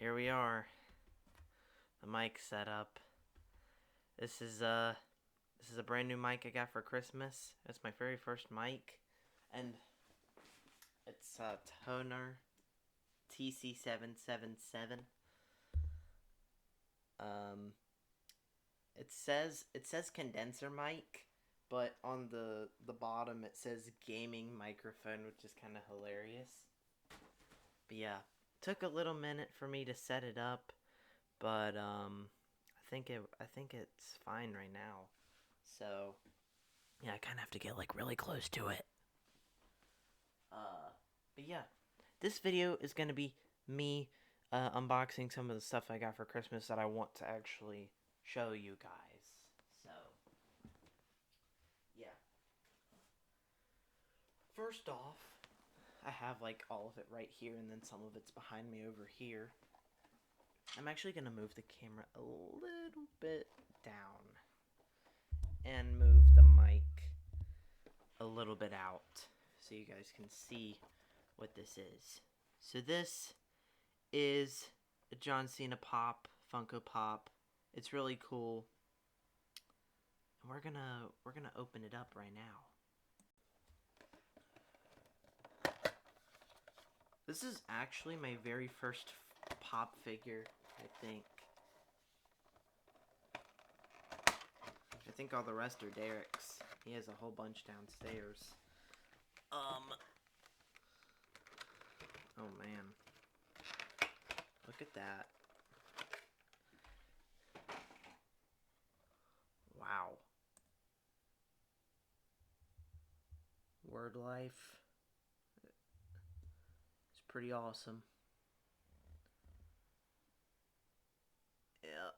here we are. The mic set up. This is a brand new mic I got for Christmas. It's my very first mic, and it's a Toner TC777. It says condenser mic, but on the bottom it says gaming microphone, which is kind of hilarious. But yeah, took a little minute for me to set it up, but I think it's fine right now. So yeah, I kind of have to get like really close to it. But yeah, this video is gonna be me unboxing some of the stuff I got for Christmas that I want to actually show you guys. So yeah, first off, I have like all of it right here, and then some of it's behind me over here. I'm actually gonna move the camera a little bit down and move the mic a little bit out so you guys can see what this is. So this is a John Cena Pop, Funko Pop. It's really cool. And we're gonna open it up right now. This is actually my very first Pop figure, I think. I think all the rest are Derek's. He has a whole bunch downstairs. Oh man. Look at that. Wow. Word Life. It's pretty awesome. Yeah.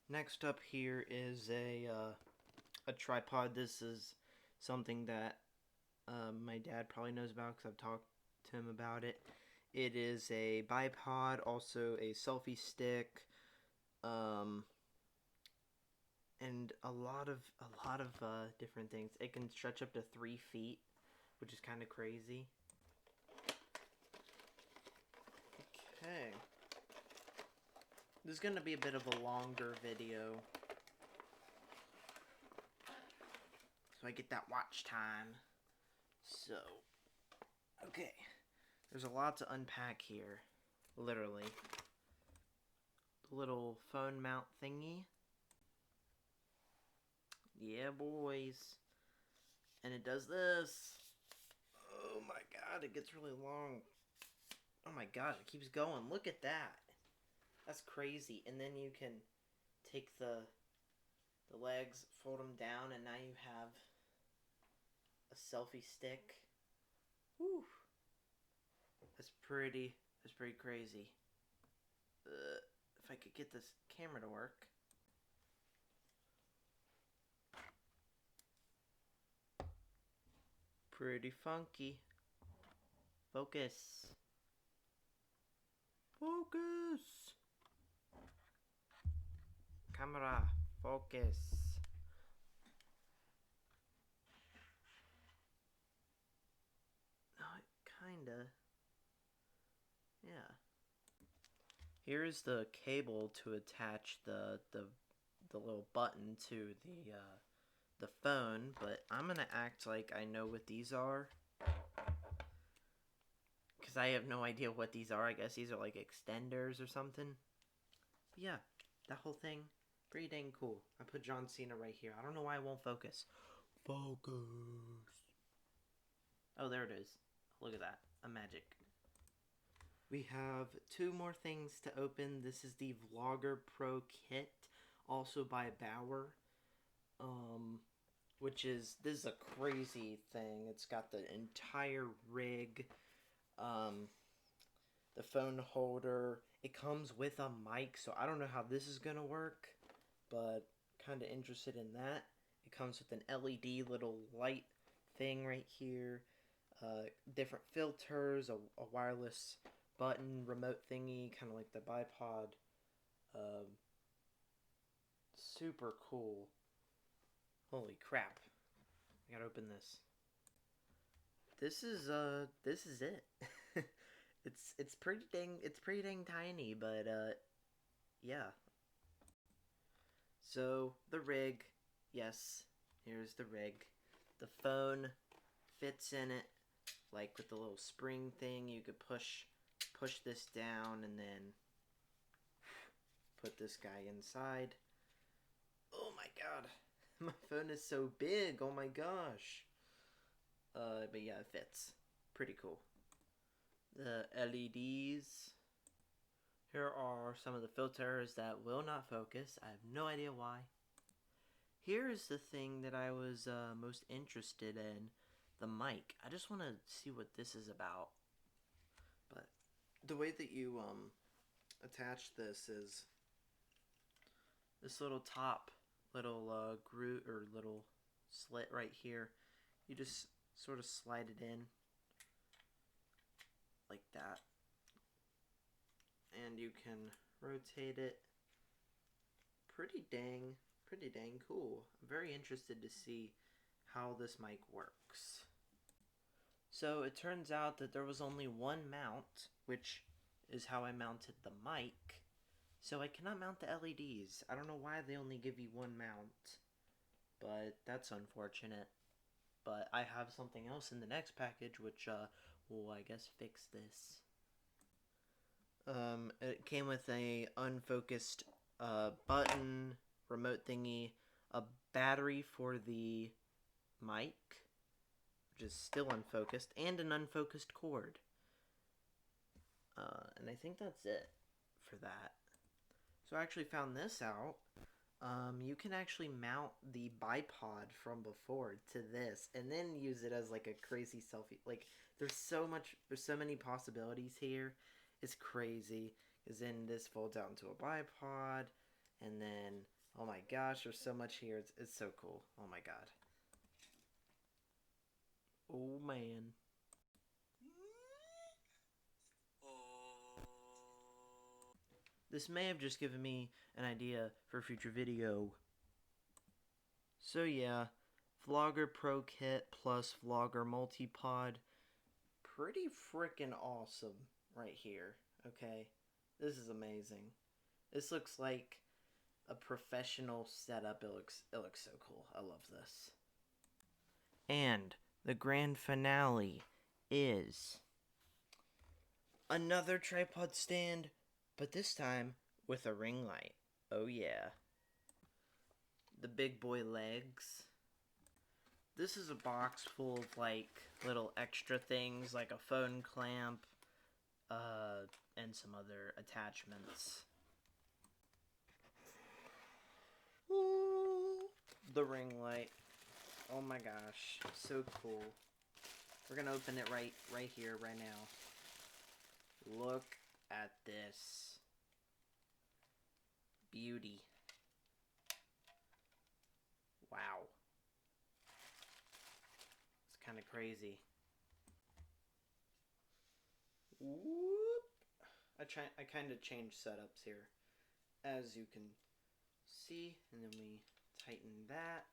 Next up here is a tripod. This is something that my dad probably knows about because I've talked to him about it. It is a bipod, also a selfie stick, and a lot of different things. It can stretch up to 3 feet, which is kind of crazy. Okay. This is going to be a bit of a longer video, so I get that watch time. So, okay. There's a lot to unpack here, literally. The little phone mount thingy. Yeah, boys. And it does this. Oh my god, it gets really long. Oh my god, it keeps going. Look at that. That's crazy. And then you can take the legs, fold them down, and now you have a selfie stick. Whew. That's pretty crazy. If I could get this camera to work. Pretty funky. Focus. Focus. Camera, focus. Oh, kinda. Yeah. Here's the cable to attach the little button to the phone, but I'm gonna act like I know what these are, because I have no idea what these are. I guess these are like extenders or something. But yeah, that whole thing, pretty dang cool. I put John Cena right here. I don't know why it won't focus. Focus. Oh, there it is. Look at that. A magic. We have 2 more things to open. This is the Vlogger Pro Kit, also by Bauer. This is a crazy thing. It's got the entire rig, the phone holder. It comes with a mic, so I don't know how this is gonna work, but kind of interested in that. It comes with an LED little light thing right here, different filters, a wireless button remote thingy, kind of like the bipod. Super cool. Holy crap. I gotta open this. This is it. It's pretty dang tiny, but yeah. So the rig, yes, here's the rig. The phone fits in it, like with the little spring thing. You could push this down and then put this guy inside. Oh my god, my phone is so big. Oh my gosh. But yeah, it fits. Pretty cool. The LEDs. Here are some of the filters that will not focus. I have no idea why. Here's the thing that I was most interested in, the mic. I just want to see what this is about. But the way that you attach this is this little top, little groove or little slit right here. You just sort of slide it in like that, and you can rotate it. Pretty dang cool. I'm very interested to see how this mic works. So it turns out that there was only one mount, which is how I mounted the mic. So I cannot mount the LEDs. I don't know why they only give you one mount, but that's unfortunate. But I have something else in the next package, which will, I guess, fix this. It came with a unfocused button, remote thingy, a battery for the mic, which is still unfocused, and an unfocused cord. And I think that's it for that. So I actually found this out. You can actually mount the bipod from before to this, and then use it as like a crazy selfie. Like there's so many possibilities here. It's crazy. Because then this folds out into a bipod, and then oh my gosh, there's so much here. It's so cool. Oh my god. Oh man. This may have just given me an idea for a future video. So yeah, Vlogger Pro Kit plus Vlogger Multipod. Pretty freaking awesome right here, okay? This is amazing. This looks like a professional setup. It looks so cool. I love this. And the grand finale is another tripod stand, but this time with a ring light. Oh yeah. The big boy legs. This is a box full of like little extra things like a phone clamp, and some other attachments. Ooh, the ring light. Oh my gosh, so cool. We're gonna open it right here, right now. Look at this beauty. Wow. It's kind of crazy. Whoop. I kind of changed setups here, as you can see, and then we tighten that,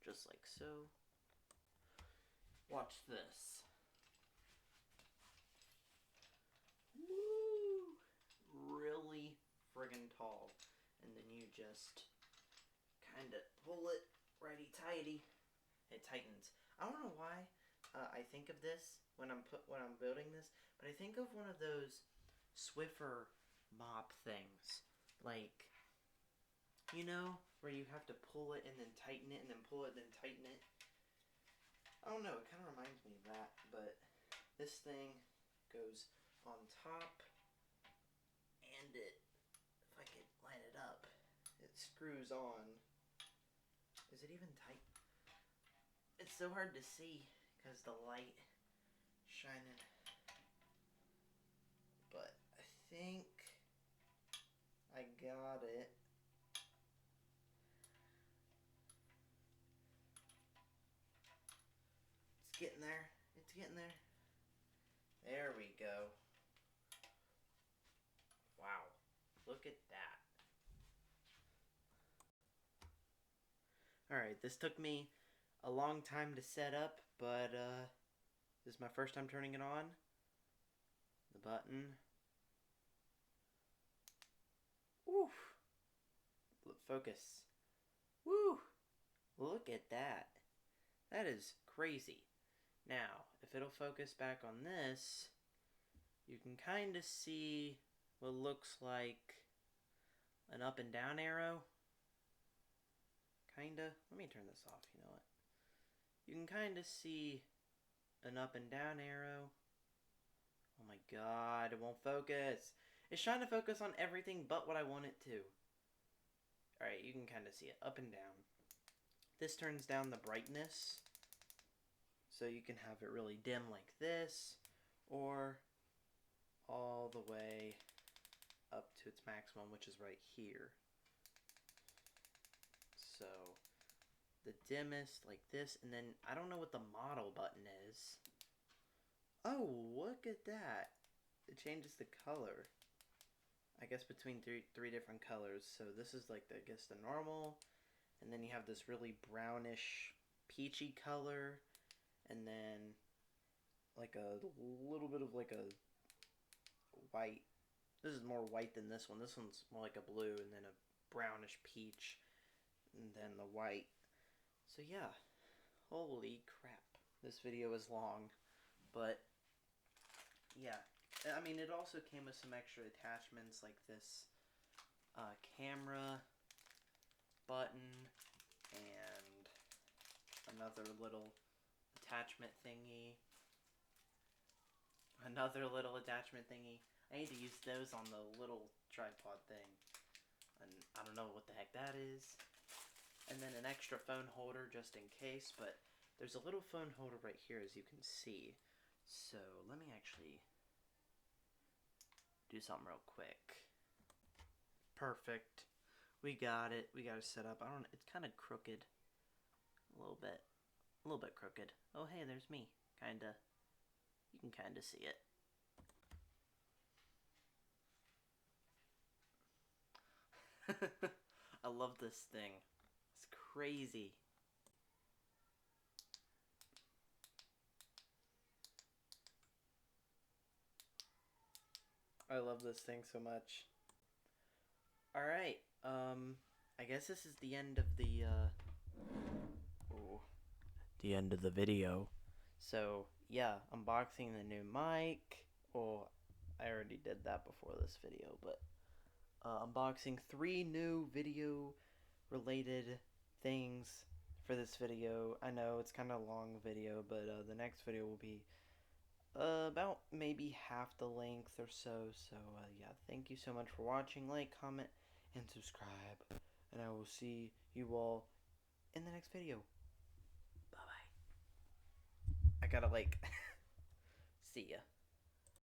just like so. Watch this. Woo! Really friggin' tall. And then you just kind of pull it righty-tighty. It tightens. I don't know why I think of this when I'm building this, but I think of one of those Swiffer mop things, like, you know, where you have to pull it and then tighten it and then pull it and then tighten it. I don't know, it kind of reminds me of that, but this thing goes on top, and if I could line it up, it screws on. Is it even tight? It's so hard to see because the light shining, but I think I got it. It's getting there. It's getting there. There we go. Wow. Look at that. Alright, this took me a long time to set up, but this is my first time turning it on. the button. Woo! Focus. Woo! Look at that. That is crazy. Now, if it'll focus back on this, you can kind of see what looks like an up and down arrow. Kinda. Let me turn this off, you know what? You can kind of see an up and down arrow. Oh my god, it won't focus. It's trying to focus on everything but what I want it to. Alright, you can kind of see it up and down. This turns down the brightness, so you can have it really dim like this, or all the way up to its maximum, which is right here. So the dimmest like this, and then I don't know what the model button is. Oh, look at that. It changes the color. I guess between three different colors. So this is like I guess the normal, and then you have this really brownish peachy color, and then like a little bit of like a white. This is more white than this one. This one's more like a blue, and then a brownish peach, and then the white. So yeah, holy crap. This video is long, but yeah. I mean, it also came with some extra attachments like this camera button and another little attachment thingy. Another little attachment thingy. I need to use those on the little tripod thing. And I don't know what the heck that is. And then an extra phone holder just in case, but there's a little phone holder right here as you can see. So let me actually do something real quick. Perfect. We got it. We got it set up. It's kind of crooked. A little bit. A little bit crooked. Oh, hey, there's me. Kinda. You can kinda see it. I love this thing. It's crazy. I love this thing so much. Alright, I guess this is the end of the end of the video. So, yeah, unboxing the new mic. Well, I already did that before this video, but unboxing 3 new video related things for this video. I know it's kind of a long video, but the next video will be about maybe half the length or so. So yeah, thank you so much for watching. Like, comment, and subscribe, and I will see you all in the next video. Bye bye. I gotta like see ya.